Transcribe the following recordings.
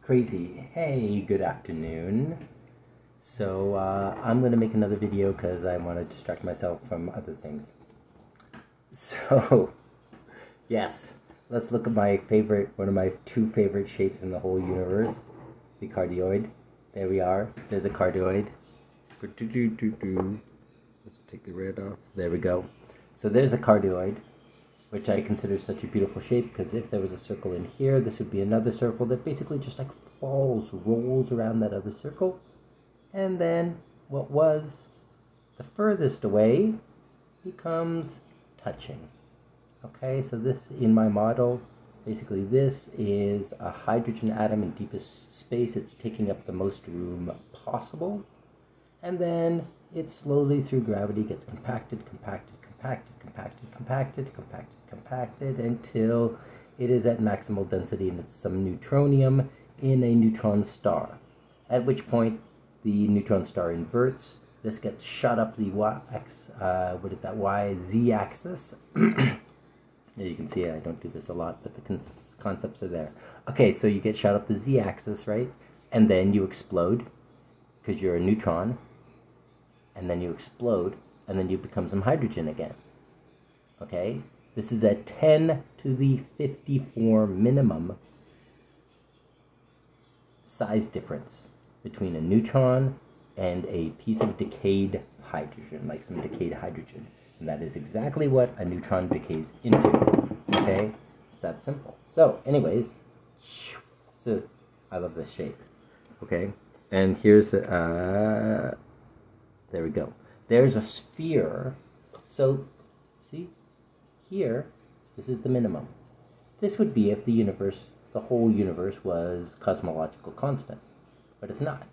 Crazy. Hey, good afternoon. So I'm going to make another video because I want to distract myself from other things. So, yes, let's look at my favorite, one of my two favorite shapes in the whole universe, the cardioid. There we are. There's a cardioid. Let's take the red off. There we go. So there's a cardioid, which I consider such a beautiful shape because if there was a circle in here, this would be another circle that basically just like rolls around that other circle. And then what was the furthest away becomes touching. Okay, so this in my model, basically this is a hydrogen atom in deepest space. It's taking up the most room possible. And then it slowly through gravity gets compacted until it is at maximal density and it's some neutronium in a neutron star. At which point the neutron star inverts. This gets shot up the z-axis. As you can see, I don't do this a lot, but the concepts are there. Okay, so you get shot up the z-axis, right? And then you explode because you're a neutron. And then you explode, and then you become some hydrogen again. Okay? This is a 10 to the 54 minimum size difference between a neutron and a piece of decayed hydrogen, like some decayed hydrogen. And that is exactly what a neutron decays into. Okay? It's that simple. So, anyways, so I love this shape. Okay? And here's there we go. There's a sphere. So, see, here, this is the minimum. This would be if the universe, the whole universe was cosmological constant. But it's not.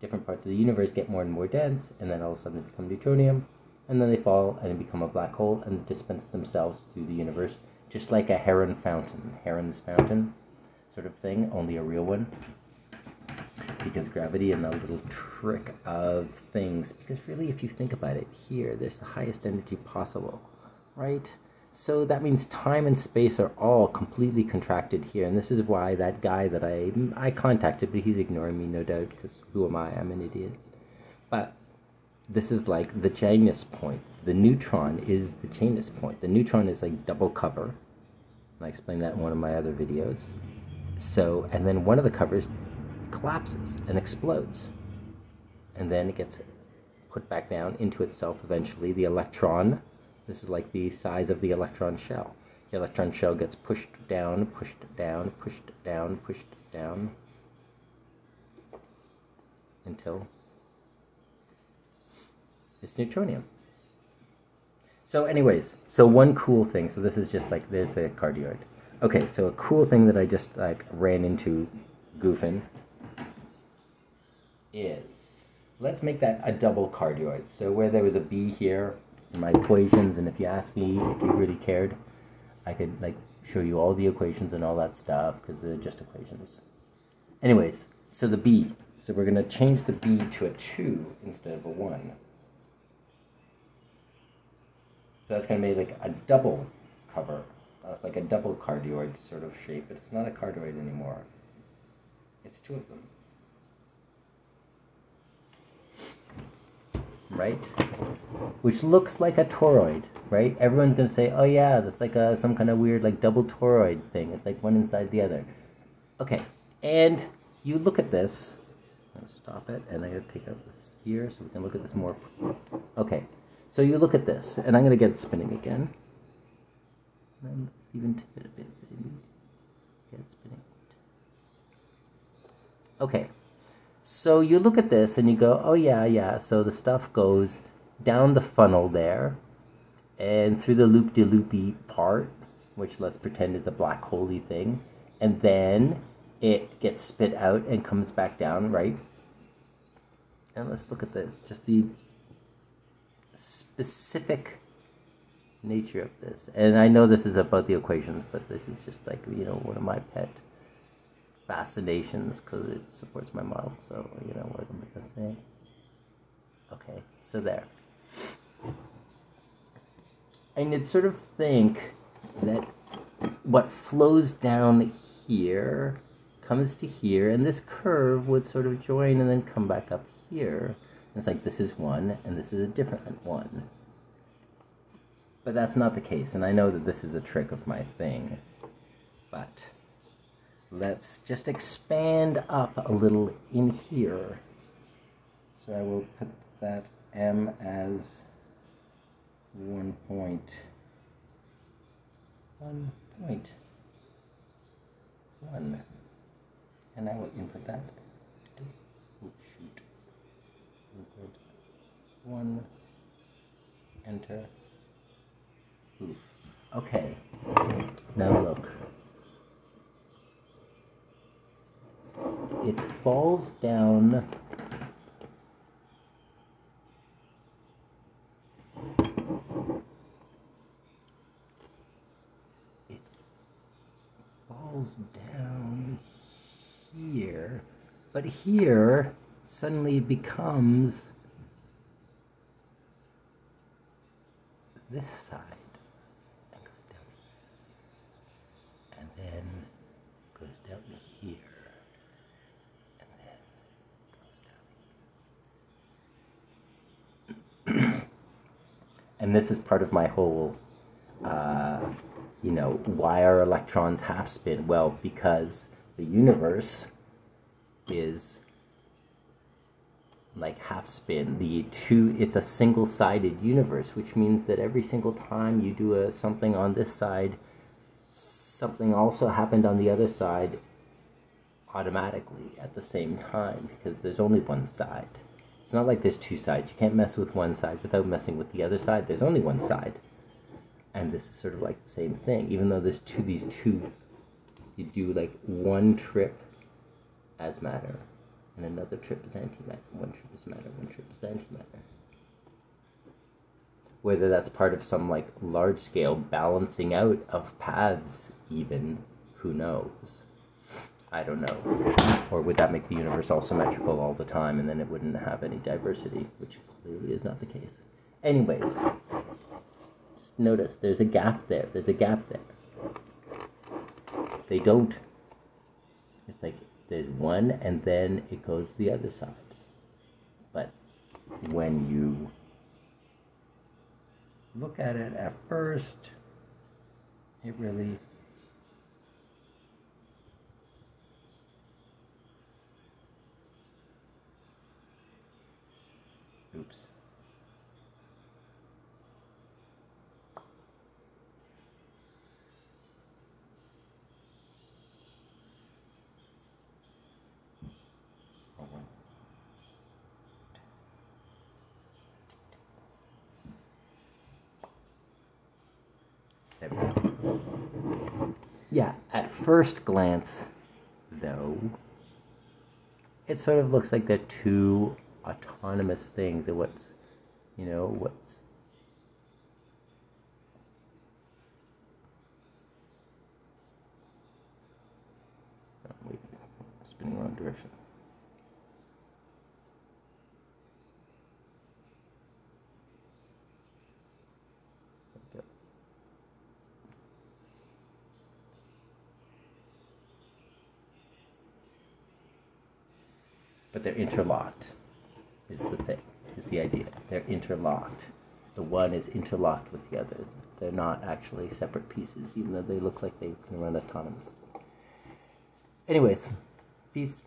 Different parts of the universe get more and more dense, and then all of a sudden they become neutronium, and then they fall and become a black hole and dispense themselves through the universe, just like a heron's fountain sort of thing, only a real one. Because gravity and the little trick of things, because really if you think about it, here there's the highest energy possible, right? So that means time and space are all completely contracted here, and this is why that guy that I contacted, but he's ignoring me, no doubt, because who am I? I'm an idiot. But this is like the Janus point. The neutron is the Janus point. The neutron is like double cover. I explained that in one of my other videos. So, and then one of the covers collapses and explodes, and then it gets put back down into itself eventually. The electron, this is like the size of the electron shell. The electron shell gets pushed down until it's neutronium. So anyways, so one cool thing, so this is just like, there's the cardioid. Okay, so a cool thing that I just like ran into goofing is, let's make that a double cardioid. So where there was a B here in my equations, and if you asked me if you really cared, I could like show you all the equations and all that stuff, because they're just equations. Anyways, so the B. So we're going to change the B to a 2 instead of a 1. So that's going to be like a double cover. It's like a double cardioid sort of shape, but it's not a cardioid anymore. It's 2 of them. Right? Which looks like a toroid, right? Everyone's going to say, oh yeah, that's like some kind of weird like double toroid thing. It's like one inside the other. Okay, and you look at this. I'm going to stop it, and I'm going to take out the sphere so we can look at this more. Okay, so you look at this, and I'm going to get it spinning again. And let's even tip it a bit, baby. Get it spinning. Okay. So you look at this and you go, oh yeah, so the stuff goes down the funnel there and through the loop-de-loopy part, which let's pretend is a black hole-y thing, and then it gets spit out and comes back down, right? And let's look at this, just the specific nature of this. And I know this is about the equations, but this is just like, you know, one of my pet fascinations because it supports my model, so you know what am I gonna say? Okay, so there. And you'd sort of think that what flows down here comes to here, and this curve would sort of join and then come back up here. And it's like this is one, and this is a different one. But that's not the case, and I know that this is a trick of my thing. But let's just expand up a little in here. So I will put that M as 1.1. And I will input that. Oh, shoot. Input 1. Enter. Oof. Okay. Now look. It falls down. It falls down here, but here suddenly it becomes this side and goes down here, and then goes down here, and then goes down here. And this is part of my whole you know, why are electrons half spin? Well, because the universe is like half spin. It's a single-sided universe, which means that every single time you do something on this side, something also happened on the other side automatically at the same time, because there's only one side. It's not like there's two sides. You can't mess with one side without messing with the other side. There's only one side. And this is sort of like the same thing, even though there's these two, you do like one trip as matter, and another trip is antimatter, one trip is matter, one trip is antimatter. Whether that's part of some like large-scale balancing out of paths even, who knows? I don't know. Or would that make the universe all symmetrical all the time, and then it wouldn't have any diversity, which clearly is not the case. Anyways. Notice there's a gap there. There's a gap there. They don't. It's like there's one and then it goes the other side. But when you look at it at first, it really oops. Yeah, at first glance, though, it sort of looks like they're two autonomous things. And what's, you know, what's... Oh, wait, spinning wrong direction. But they're interlocked, is the thing, is the idea. They're interlocked. The one is interlocked with the other. They're not actually separate pieces, even though they look like they can run autonomously. Anyways, peace.